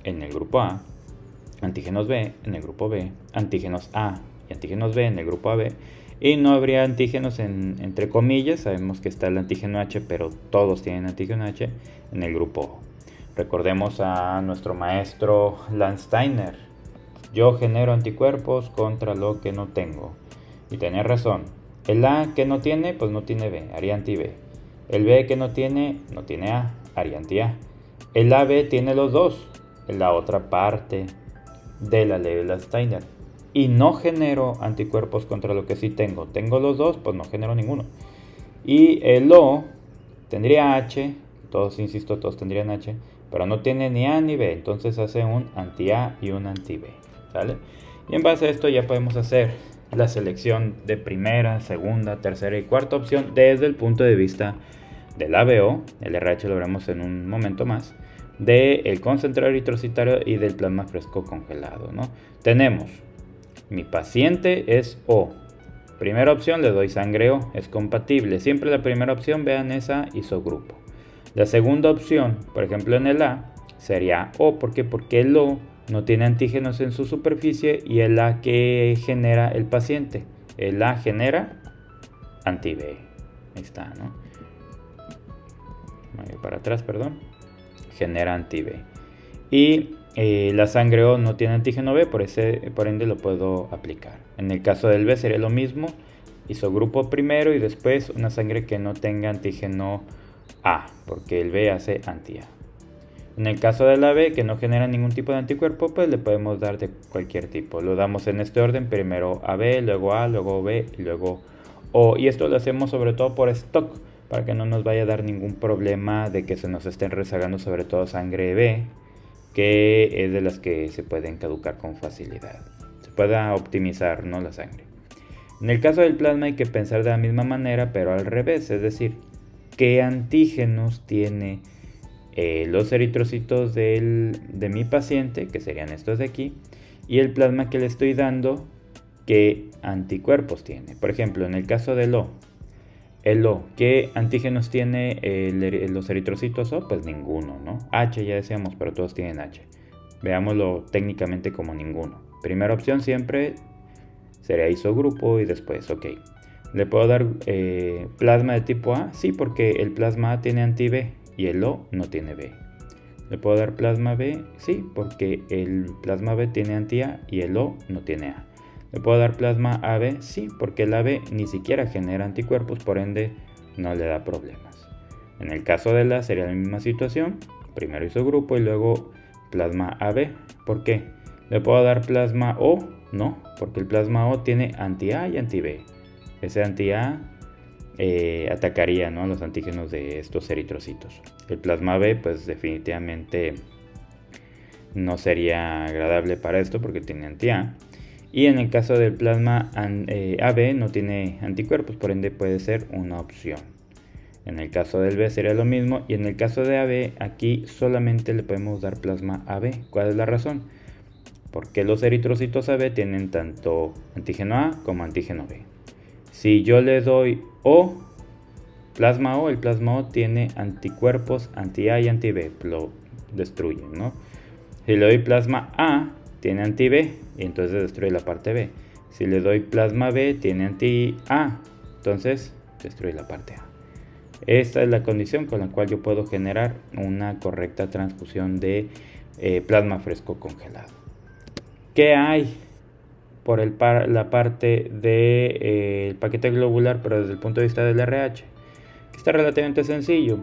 en el grupo A, antígenos B en el grupo B, antígenos A y antígenos B en el grupo AB, y no habría antígenos entre comillas, sabemos que está el antígeno H, pero todos tienen antígeno H en el grupo O. Recordemos a nuestro maestro Landsteiner: yo genero anticuerpos contra lo que no tengo. Y tenía razón. El A que no tiene, pues no tiene B, haría anti-B. El B que no tiene A, haría anti-A. El AB tiene los dos, en la otra parte de la ley de Landsteiner. Y no genero anticuerpos contra lo que sí tengo. Tengo los dos, pues no genero ninguno. Y el O tendría H, todos, insisto, todos tendrían H, pero no tiene ni A ni B, entonces hace un anti-A y un anti-B, ¿sale? Y en base a esto ya podemos hacer la selección de primera, segunda, tercera y cuarta opción desde el punto de vista del ABO, el RH lo veremos en un momento más, del concentrado eritrocitario y del plasma fresco congelado, ¿no? Tenemos: mi paciente es O. Primera opción, le doy sangre O, es compatible. Siempre la primera opción, vean esa isogrupo. La segunda opción, por ejemplo en el A, sería O. ¿Por qué? Porque el O no tiene antígenos en su superficie y el A que genera el paciente. El A genera anti-B. Ahí está, ¿no? Voy para atrás, perdón. Genera anti-B. Y la sangre O no tiene antígeno B, por ende lo puedo aplicar. En el caso del B sería lo mismo, isogrupo primero y después una sangre que no tenga antígeno A, porque el B hace anti-A. En el caso de la B, que no genera ningún tipo de anticuerpo, pues le podemos dar de cualquier tipo. Lo damos en este orden: primero AB, luego A, luego B y luego y esto lo hacemos sobre todo por stock, para que no nos vaya a dar ningún problema de que se nos estén rezagando sobre todo sangre B, que es de las que se pueden caducar con facilidad. Se pueda optimizar, ¿no?, la sangre. En el caso del plasma hay que pensar de la misma manera, pero al revés, es decir, qué antígenos tiene los eritrocitos de mi paciente, que serían estos de aquí, y el plasma que le estoy dando, qué anticuerpos tiene. Por ejemplo, en el caso del O, ¿qué antígenos tiene los eritrocitos O? Pues ninguno, ¿no? H ya decíamos, pero todos tienen H. Veámoslo técnicamente como ninguno. Primera opción siempre sería isogrupo y después, ok. ¿Le puedo dar plasma de tipo A? Sí, porque el plasma A tiene anti-B y el O no tiene B. ¿Le puedo dar plasma B? Sí, porque el plasma B tiene anti-A y el O no tiene A. ¿Le puedo dar plasma AB? Sí, porque el AB ni siquiera genera anticuerpos, por ende no le da problemas. En el caso de la sería la misma situación, primero isogrupo y luego plasma AB. ¿Por qué? ¿Le puedo dar plasma O? No, porque el plasma O tiene anti-A y anti-B. Ese anti-A atacaría, ¿no?, los antígenos de estos eritrocitos. El plasma B pues definitivamente no sería agradable para esto porque tiene anti-A. Y en el caso del plasma AB no tiene anticuerpos, por ende puede ser una opción. En el caso del B sería lo mismo, y en el caso de AB aquí solamente le podemos dar plasma AB. ¿Cuál es la razón? Porque los eritrocitos AB tienen tanto antígeno A como antígeno B. Si yo le doy plasma O, el plasma O tiene anticuerpos anti-A y anti-B, lo destruyen, ¿no? Si le doy plasma A, tiene anti-B y entonces destruye la parte B. Si le doy plasma B, tiene anti-A, entonces destruye la parte A. Esta es la condición con la cual yo puedo generar una correcta transfusión de plasma fresco congelado. ¿Qué hay por la parte del paquete globular, pero desde el punto de vista del RH? Que está relativamente sencillo.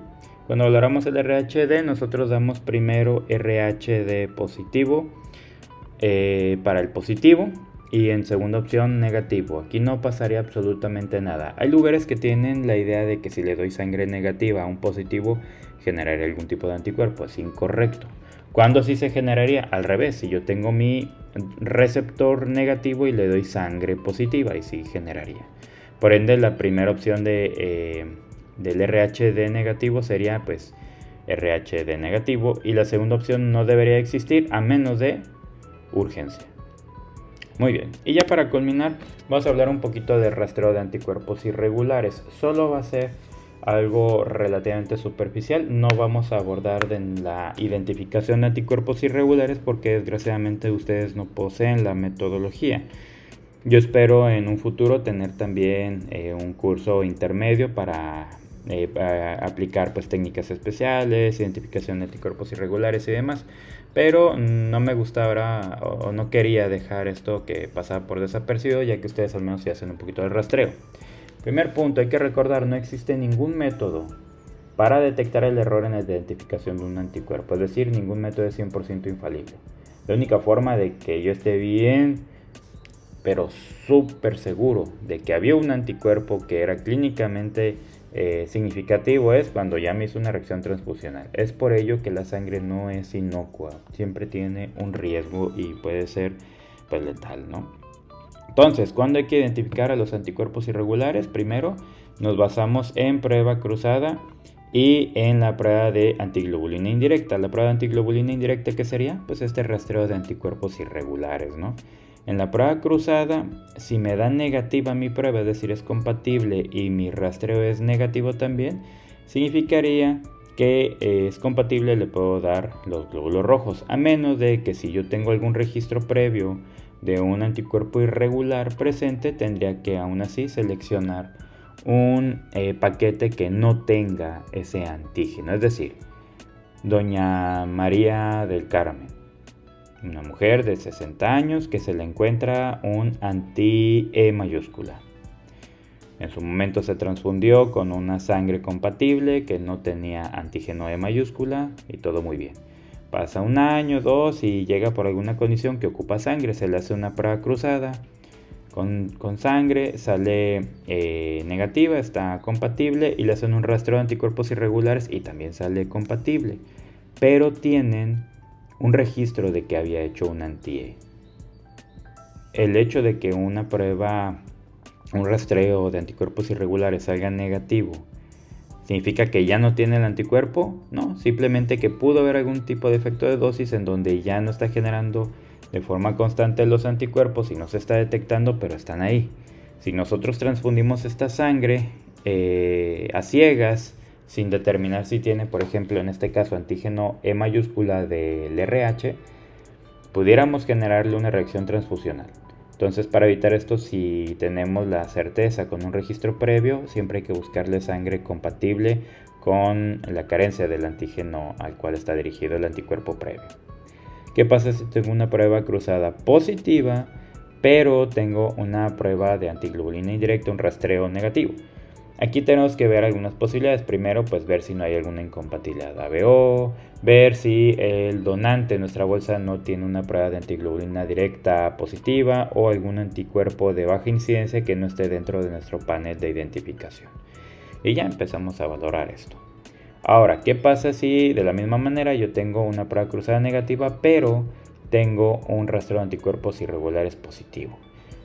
Cuando valoramos el RHD, nosotros damos primero RHD positivo para el positivo y en segunda opción negativo. Aquí no pasaría absolutamente nada. Hay lugares que tienen la idea de que si le doy sangre negativa a un positivo generaría algún tipo de anticuerpo. Es incorrecto. ¿Cuándo sí se generaría? Al revés, si yo tengo mi receptor negativo y le doy sangre positiva, y sí generaría. Por ende, la primera opción del RHD negativo sería pues RHD negativo, y la segunda opción no debería existir a menos de urgencia. Muy bien, y ya para culminar vamos a hablar un poquito de rastreo de anticuerpos irregulares. Solo va a ser algo relativamente superficial, no vamos a abordar de la identificación de anticuerpos irregulares porque desgraciadamente ustedes no poseen la metodología. Yo espero en un futuro tener también un curso intermedio para aplicar pues técnicas especiales, identificación de anticuerpos irregulares y demás, pero no me gustaba o no quería dejar esto que pasaba por desapercibido, ya que ustedes al menos ya hacen un poquito de rastreo. Primer punto, hay que recordar, no existe ningún método para detectar el error en la identificación de un anticuerpo, es decir, ningún método es 100% infalible. La única forma de que yo esté bien, pero súper seguro de que había un anticuerpo que era clínicamente significativo es cuando ya me hizo una reacción transfusional. Es por ello que la sangre no es inocua, siempre tiene un riesgo y puede ser pues letal, ¿no? Entonces, ¿cuándo hay que identificar a los anticuerpos irregulares? Primero, nos basamos en prueba cruzada y en la prueba de antiglobulina indirecta. La prueba de antiglobulina indirecta, ¿qué sería? Pues este rastreo de anticuerpos irregulares, ¿no? En la prueba cruzada, si me da negativa mi prueba, es decir, es compatible y mi rastreo es negativo también, significaría que es compatible, le puedo dar los glóbulos rojos, a menos de que si yo tengo algún registro previo de un anticuerpo irregular presente, tendría que aún así seleccionar un paquete que no tenga ese antígeno. Es decir, doña María del Carmen, una mujer de 60 años que se le encuentra un anti-E mayúscula. En su momento se transfundió con una sangre compatible que no tenía antígeno E mayúscula y todo muy bien. Pasa un año, dos y llega por alguna condición que ocupa sangre, se le hace una prueba cruzada con sangre, sale negativa, está compatible, y le hacen un rastreo de anticuerpos irregulares y también sale compatible, pero tienen un registro de que había hecho un anti-E. El hecho de que una prueba, un rastreo de anticuerpos irregulares salga negativo, ¿significa que ya no tiene el anticuerpo? No, simplemente que pudo haber algún tipo de efecto de dosis en donde ya no está generando de forma constante los anticuerpos y no se está detectando, pero están ahí. Si nosotros transfundimos esta sangre a ciegas, sin determinar si tiene, por ejemplo, en este caso, antígeno E mayúscula del RH, pudiéramos generarle una reacción transfusional. Entonces, para evitar esto, si tenemos la certeza con un registro previo, siempre hay que buscarle sangre compatible con la carencia del antígeno al cual está dirigido el anticuerpo previo. ¿Qué pasa si tengo una prueba cruzada positiva, pero tengo una prueba de antiglobulina indirecta, un rastreo negativo? Aquí tenemos que ver algunas posibilidades. Primero, pues ver si no hay alguna incompatibilidad ABO, ver si el donante de nuestra bolsa no tiene una prueba de antiglobulina directa positiva o algún anticuerpo de baja incidencia que no esté dentro de nuestro panel de identificación. Y ya empezamos a valorar esto. Ahora, ¿qué pasa si de la misma manera yo tengo una prueba cruzada negativa, pero tengo un rastreo de anticuerpos irregulares positivo?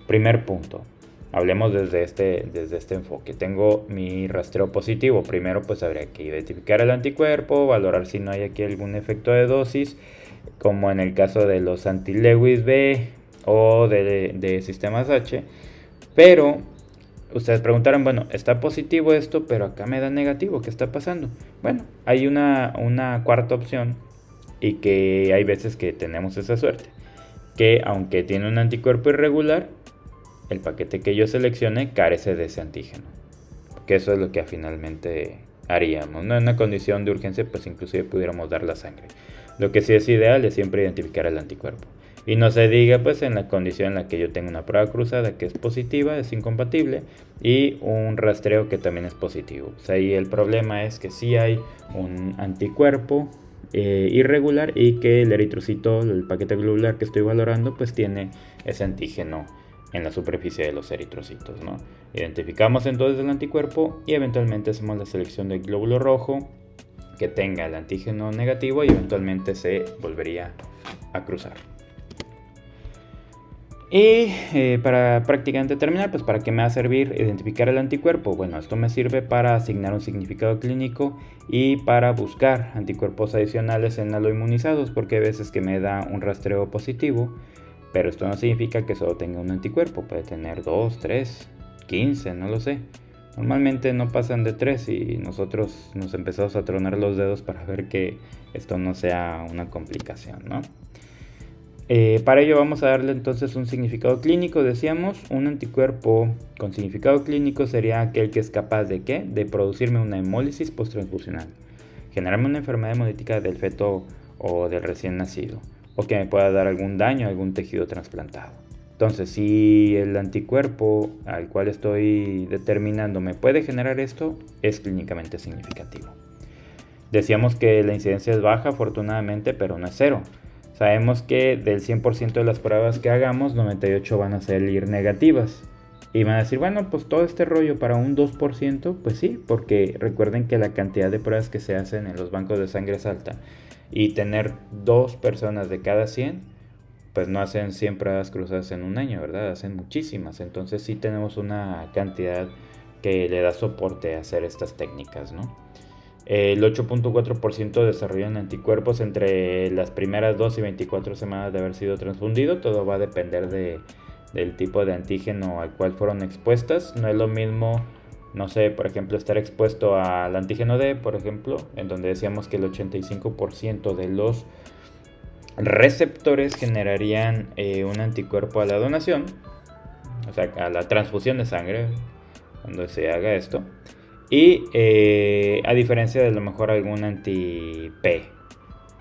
Primer punto, hablemos desde este enfoque. Tengo mi rastreo positivo. Primero, pues habría que identificar el anticuerpo, valorar si no hay aquí algún efecto de dosis, como en el caso de los anti-Lewis B o de sistemas H. Pero ustedes preguntaron, bueno, está positivo esto, pero acá me da negativo, ¿qué está pasando? Bueno, hay una cuarta opción, y que hay veces que tenemos esa suerte, que aunque tiene un anticuerpo irregular, el paquete que yo seleccione carece de ese antígeno, que eso es lo que finalmente haríamos, ¿no? En una condición de urgencia, pues inclusive pudiéramos dar la sangre. Lo que sí es ideal es siempre identificar el anticuerpo. Y no se diga pues en la condición en la que yo tengo una prueba cruzada que es positiva, es incompatible, y un rastreo que también es positivo. O sea, ahí el problema es que sí hay un anticuerpo irregular, y que el eritrocito, el paquete globular que estoy valorando, pues tiene ese antígeno en la superficie de los eritrocitos, ¿no? Identificamos entonces el anticuerpo y eventualmente hacemos la selección del glóbulo rojo que tenga el antígeno negativo, y eventualmente se volvería a cruzar. Y para prácticamente terminar, pues ¿para qué me va a servir identificar el anticuerpo? Bueno, esto me sirve para asignar un significado clínico y para buscar anticuerpos adicionales en aloinmunizados, porque hay veces que me da un rastreo positivo, pero esto no significa que solo tenga un anticuerpo. Puede tener 2, 3, 15, no lo sé. Normalmente no pasan de 3 y nosotros nos empezamos a tronar los dedos para ver que esto no sea una complicación, ¿no? Para ello vamos a darle entonces un significado clínico. Decíamos, un anticuerpo con significado clínico sería aquel que es capaz de ¿qué? De producirme una hemólisis posttransfusional, generarme una enfermedad hemolítica del feto o del recién nacido, o que me pueda dar algún daño a algún tejido trasplantado. Entonces, si el anticuerpo al cual estoy determinando me puede generar esto, es clínicamente significativo. Decíamos que la incidencia es baja, afortunadamente, pero no es cero. Sabemos que del 100% de las pruebas que hagamos, 98 van a salir negativas. Y van a decir, bueno, pues todo este rollo para un 2%, pues sí, porque recuerden que la cantidad de pruebas que se hacen en los bancos de sangre es alta. Y tener 2 personas de cada 100, pues no hacen 100 pruebas cruzadas en un año, ¿verdad? Hacen muchísimas. Entonces sí tenemos una cantidad que le da soporte a hacer estas técnicas, ¿no? El 8.4% desarrollan anticuerpos entre las primeras 2 y 24 semanas de haber sido transfundido. Todo va a depender del tipo de antígeno al cual fueron expuestas. No es lo mismo, no sé, por ejemplo, estar expuesto al antígeno D, por ejemplo, en donde decíamos que el 85% de los receptores generarían un anticuerpo a la donación, o sea, a la transfusión de sangre, cuando se haga esto. Y a diferencia de lo mejor algún anti-P,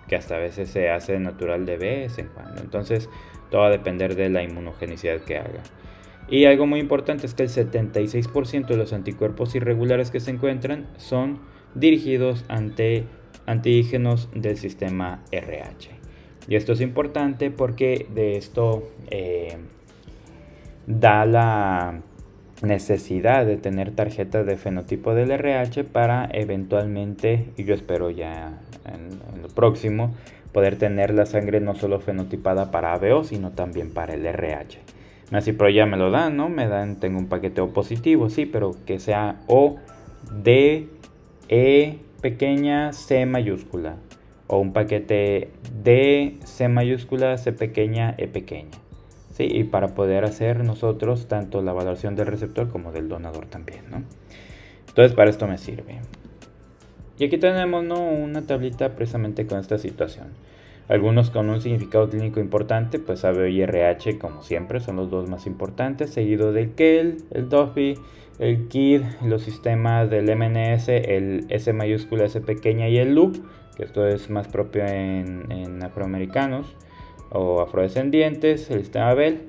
que hasta a veces se hace natural de vez en cuando. Entonces todo va a depender de la inmunogenicidad que haga. Y algo muy importante es que el 76% de los anticuerpos irregulares que se encuentran son dirigidos ante antígenos del sistema RH. Y esto es importante porque de da la necesidad de tener tarjetas de fenotipo del RH para eventualmente, y yo espero ya en lo próximo, poder tener la sangre no solo fenotipada para ABO, sino también para el RH. Así, pero ya me lo dan, ¿no? Tengo un paquete O positivo, sí, pero que sea O, D, E pequeña, C mayúscula. O un paquete D, C mayúscula, C pequeña, E pequeña. ¿Sí? Y para poder hacer nosotros tanto la valoración del receptor como del donador también, ¿no? Entonces para esto me sirve. Y aquí tenemos, ¿no?, una tablita precisamente con esta situación. Algunos con un significado clínico importante, pues ABO y RH, como siempre, son los dos más importantes, seguido del KEL, el Duffy, el KID, los sistemas del MNS, el S mayúscula, S pequeña y el LU, que esto es más propio en afroamericanos o afrodescendientes, el sistema Bell.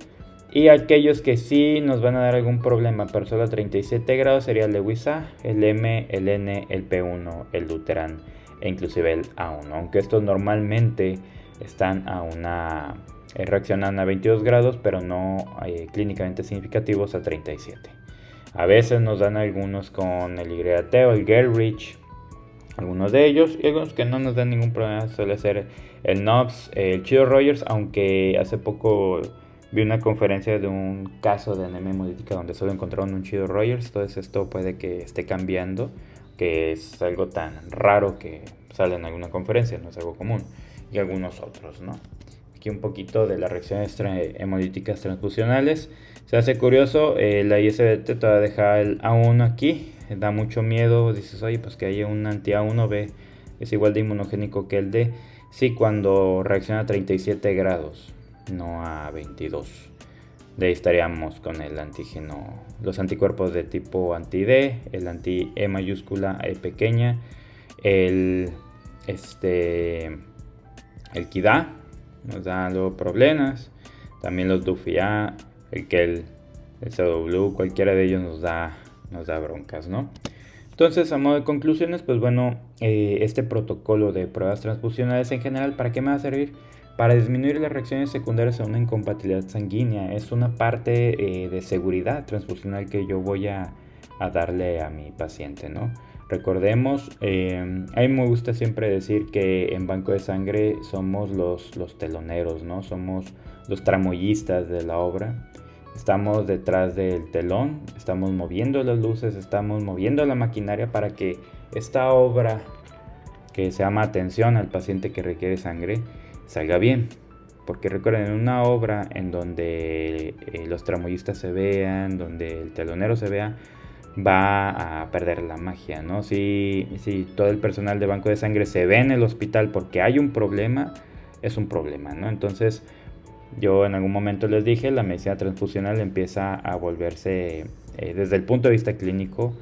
Y aquellos que sí nos van a dar algún problema, pero solo a 37 grados, sería el Lewis A, el M, el N, el P1, el Lutheran e inclusive el A1. Aunque estos normalmente están reaccionan a 22 grados, pero no clínicamente significativos a 37. A veces nos dan algunos con el YT o el Gerrich, algunos de ellos, y algunos que no nos dan ningún problema. Suele ser el NOBS, el Chido Rogers, aunque hace poco vi una conferencia de un caso de anemia hemolítica donde solo encontraron un Chido Rogers. Entonces esto puede que esté cambiando, que es algo tan raro que sale en alguna conferencia, no es algo común, y algunos otros, ¿no? Aquí un poquito de las reacciones hemolíticas transfusionales. Se hace curioso, la ISBT todavía deja el A1 aquí, da mucho miedo. Dices, oye, pues que haya un anti-A1B, es igual de inmunogénico que el D. Sí, cuando reacciona a 37 grados, no a 22. De ahí estaríamos con el antígeno, los anticuerpos de tipo anti-D, el anti-E mayúscula, E pequeña, el KIDA, nos da luego problemas. También los Duffy-A, el KEL, el CW, cualquiera de ellos nos da broncas, ¿no? Entonces, a modo de conclusiones, pues bueno, este protocolo de pruebas transfusionales en general, ¿para qué me va a servir? Para disminuir las reacciones secundarias a una incompatibilidad sanguínea. Es una parte de seguridad transfusional que yo voy a darle a mi paciente, ¿no? Recordemos, a mí me gusta siempre decir que en banco de sangre somos los teloneros, ¿no? Somos los tramoyistas de la obra. Estamos detrás del telón, estamos moviendo las luces, estamos moviendo la maquinaria para que esta obra, que se llama atención al paciente que requiere sangre, salga bien. Porque recuerden, en una obra en donde los tramoyistas se vean, donde el telonero se vea, va a perder la magia, ¿no? Si todo el personal de banco de sangre se ve en el hospital porque hay un problema, es un problema, ¿no? Entonces, yo en algún momento les dije, la medicina transfusional empieza a volverse, desde el punto de vista clínico,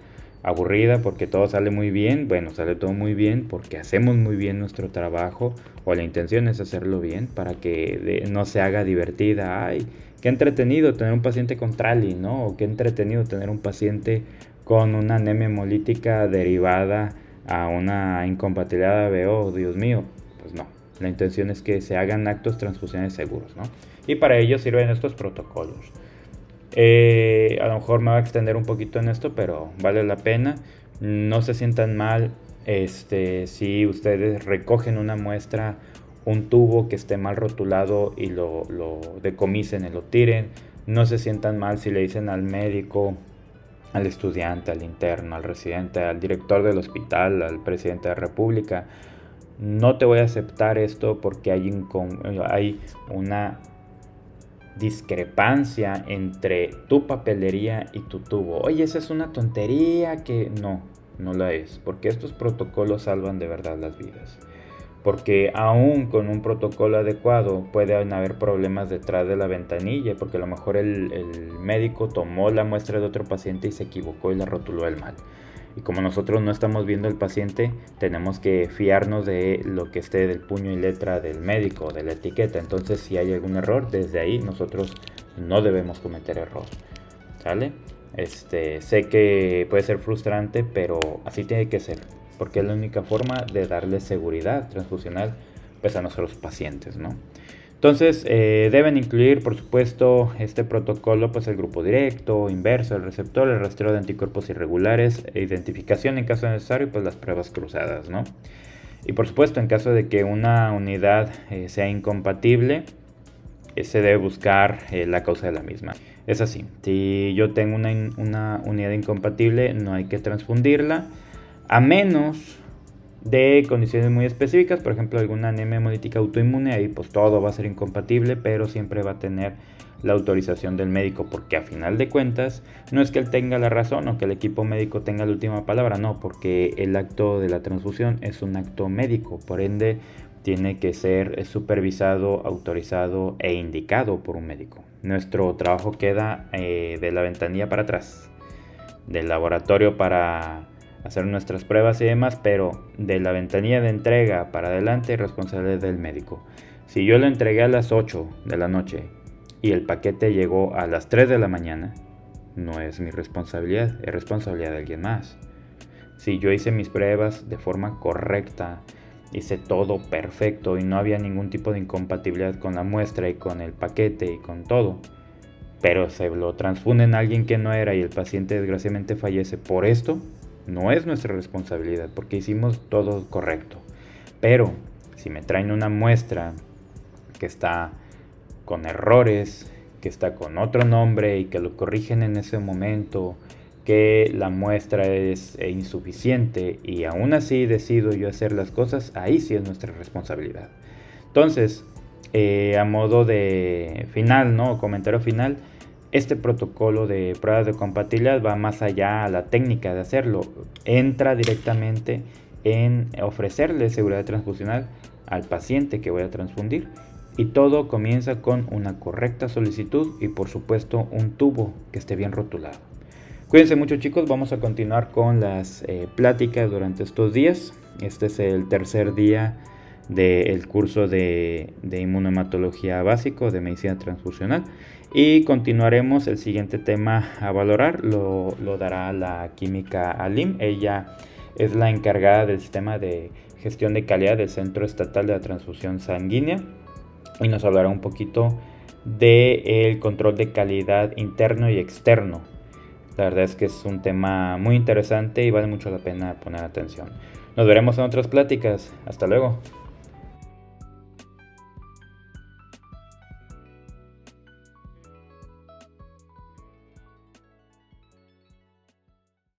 aburrida porque todo sale muy bien. Bueno, sale todo muy bien porque hacemos muy bien nuestro trabajo, o la intención es hacerlo bien para que no se haga divertida. Ay, qué entretenido tener un paciente con trali, ¿no? O qué entretenido tener un paciente con una anemia hemolítica derivada a una incompatibilidad ABO, Dios mío. Pues no, la intención es que se hagan actos transfusionales seguros, ¿no? Y para ello sirven estos protocolos. A lo mejor me va a extender un poquito en esto, pero vale la pena. No se sientan mal si ustedes recogen una muestra, un tubo que esté mal rotulado y lo decomisen y lo tiren. No se sientan mal si le dicen al médico, al estudiante, al interno, al residente, al director del hospital, al presidente de la república: no te voy a aceptar esto porque hay una discrepancia entre tu papelería y tu tubo. Oye, esa es una tontería. Que no la es, porque estos protocolos salvan de verdad las vidas. Porque aún con un protocolo adecuado pueden haber problemas detrás de la ventanilla, porque a lo mejor el médico tomó la muestra de otro paciente y se equivocó y la rotuló el mal. Y como nosotros no estamos viendo al paciente, tenemos que fiarnos de lo que esté del puño y letra del médico, de la etiqueta. Entonces, si hay algún error, desde ahí nosotros no debemos cometer error, ¿sale? Sé que puede ser frustrante, pero así tiene que ser, porque es la única forma de darle seguridad transfusional, pues, a nuestros pacientes, ¿no? Entonces deben incluir, por supuesto, este protocolo, pues el grupo directo, inverso, el receptor, el rastreo de anticuerpos irregulares, identificación en caso necesario, pues las pruebas cruzadas, ¿no? Y por supuesto, en caso de que una unidad sea incompatible, se debe buscar la causa de la misma. Es así, si yo tengo una unidad incompatible, no hay que transfundirla, a menos de condiciones muy específicas, por ejemplo alguna anemia hemolítica autoinmune, ahí pues todo va a ser incompatible, pero siempre va a tener la autorización del médico, porque a final de cuentas no es que él tenga la razón o que el equipo médico tenga la última palabra, no, porque el acto de la transfusión es un acto médico, por ende tiene que ser supervisado, autorizado e indicado por un médico. Nuestro trabajo queda de la ventanilla para atrás, del laboratorio para hacer nuestras pruebas y demás, pero de la ventanilla de entrega para adelante, responsable del médico. Si yo lo entregué a las 8 de la noche y el paquete llegó a las 3 de la mañana, no es mi responsabilidad, es responsabilidad de alguien más. Si yo hice mis pruebas de forma correcta, hice todo perfecto y no había ningún tipo de incompatibilidad con la muestra y con el paquete y con todo, pero se lo transfunden a alguien que no era y el paciente desgraciadamente fallece por esto, no es nuestra responsabilidad porque hicimos todo correcto. Pero si me traen una muestra que está con errores, que está con otro nombre y que lo corrigen en ese momento, que la muestra es insuficiente y aún así decido yo hacer las cosas, ahí sí es nuestra responsabilidad. Entonces, a modo de final, ¿no? Comentario final, este protocolo de pruebas de compatibilidad va más allá a la técnica de hacerlo. Entra directamente en ofrecerle seguridad transfusional al paciente que voy a transfundir. Y todo comienza con una correcta solicitud y por supuesto un tubo que esté bien rotulado. Cuídense mucho, chicos, vamos a continuar con las pláticas durante estos días. Este es el tercer día del curso de inmunohematología básico de medicina transfusional y continuaremos. El siguiente tema a valorar lo dará la química Alim. Ella es la encargada del sistema de gestión de calidad del Centro Estatal de la Transfusión Sanguínea y nos hablará un poquito del control de calidad interno y externo. La verdad es que es un tema muy interesante y vale mucho la pena poner atención. Nos veremos en otras pláticas. Hasta luego.